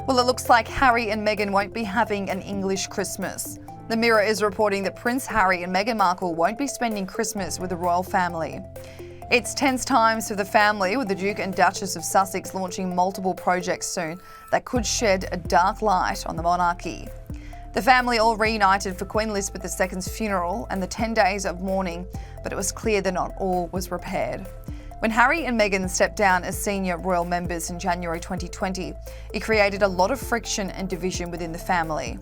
Well, it looks like Harry and Meghan won't be having an English Christmas. The Mirror is reporting that Prince Harry and Meghan Markle won't be spending Christmas with the royal family. It's tense times for the family, with the Duke and Duchess of Sussex launching multiple projects soon that could shed a dark light on the monarchy. The family all reunited for Queen Elizabeth II's funeral and the 10 days of mourning, but it was clear that not all was repaired. When Harry and Meghan stepped down as senior royal members in January 2020, it created a lot of friction and division within the family.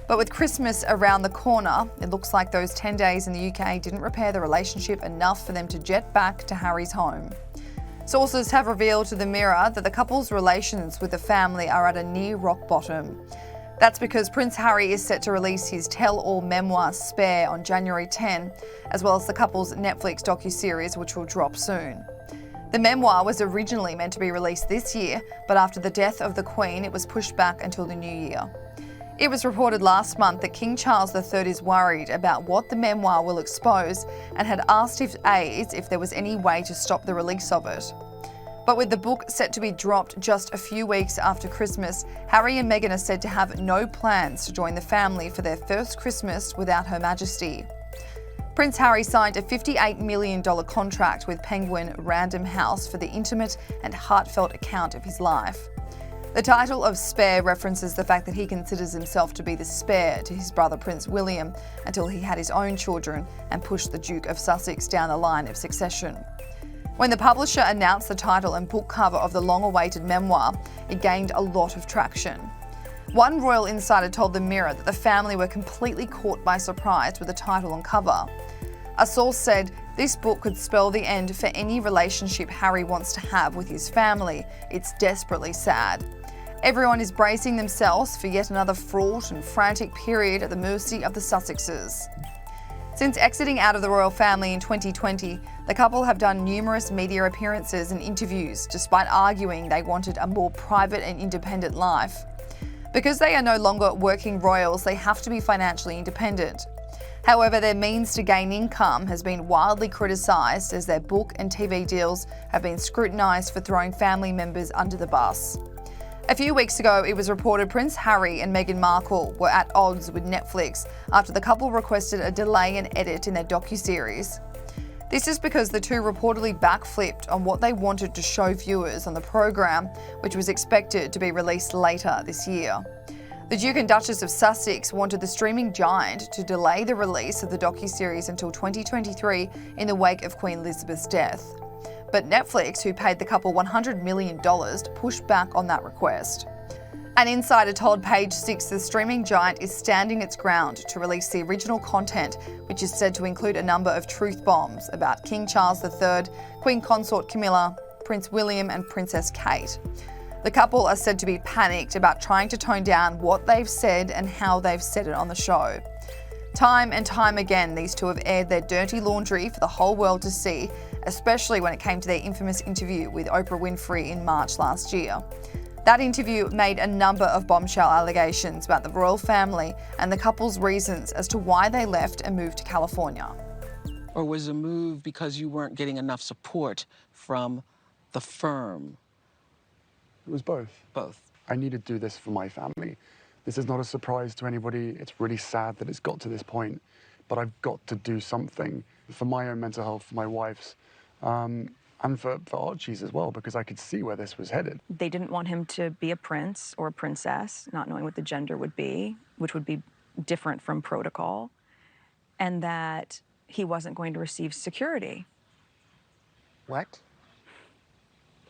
But with Christmas around the corner, it looks like those 10 days in the UK didn't repair the relationship enough for them to jet back to Harry's home. Sources have revealed to the Mirror that the couple's relations with the family are at a near rock bottom. That's because Prince Harry is set to release his tell-all memoir Spare on January 10, as well as the couple's Netflix docuseries, which will drop soon. The memoir was originally meant to be released this year, but after the death of the Queen, it was pushed back until the new year. It was reported last month that King Charles III is worried about what the memoir will expose and had asked his aides if there was any way to stop the release of it. But with the book set to be dropped just a few weeks after Christmas, Harry and Meghan are said to have no plans to join the family for their first Christmas without Her Majesty. Prince Harry signed a $58 million contract with Penguin Random House for the intimate and heartfelt account of his life. The title of Spare references the fact that he considers himself to be the spare to his brother Prince William until he had his own children and pushed the Duke of Sussex down the line of succession. When the publisher announced the title and book cover of the long-awaited memoir, it gained a lot of traction. One royal insider told the Mirror that the family were completely caught by surprise with the title and cover. A source said, "This book could spell the end for any relationship Harry wants to have with his family. It's desperately sad. Everyone is bracing themselves for yet another fraught and frantic period at the mercy of the Sussexes." Since exiting out of the royal family in 2020, the couple have done numerous media appearances and interviews, despite arguing they wanted a more private and independent life. Because they are no longer working royals, they have to be financially independent. However, their means to gain income has been wildly criticised, as their book and TV deals have been scrutinised for throwing family members under the bus. A few weeks ago, it was reported Prince Harry and Meghan Markle were at odds with Netflix after the couple requested a delay and edit in their docuseries. This is because the two reportedly backflipped on what they wanted to show viewers on the program, which was expected to be released later this year. The Duke and Duchess of Sussex wanted the streaming giant to delay the release of the docuseries until 2023 in the wake of Queen Elizabeth's death. But Netflix, who paid the couple $100 million, pushed back on that request. An insider told Page Six the streaming giant is standing its ground to release the original content, which is said to include a number of truth bombs about King Charles III, Queen Consort Camilla, Prince William and Princess Kate. The couple are said to be panicked about trying to tone down what they've said and how they've said it on the show. Time and time again, these two have aired their dirty laundry for the whole world to see, especially when it came to their infamous interview with Oprah Winfrey in March last year. That interview made a number of bombshell allegations about the royal family and the couple's reasons as to why they left and moved to California. Or was the move because you weren't getting enough support from the firm? It was both. Both. I needed to do this for my family. This is not a surprise to anybody. It's really sad that it's got to this point, but I've got to do something for my own mental health, for my wife's, and for Archie's as well, because I could see where this was headed. They didn't want him to be a prince or a princess, not knowing what the gender would be, which would be different from protocol, and that he wasn't going to receive security. What?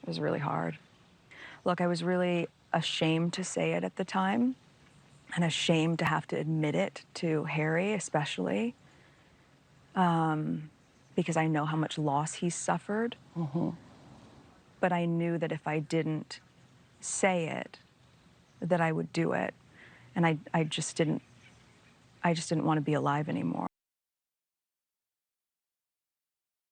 It was really hard. Look, I was really ashamed to say it at the time, and ashamed to have to admit it to Harry, especially, because I know how much loss he's suffered. Mm-hmm. But I knew that if I didn't say it, that I would do it, and I just didn't want to be alive anymore.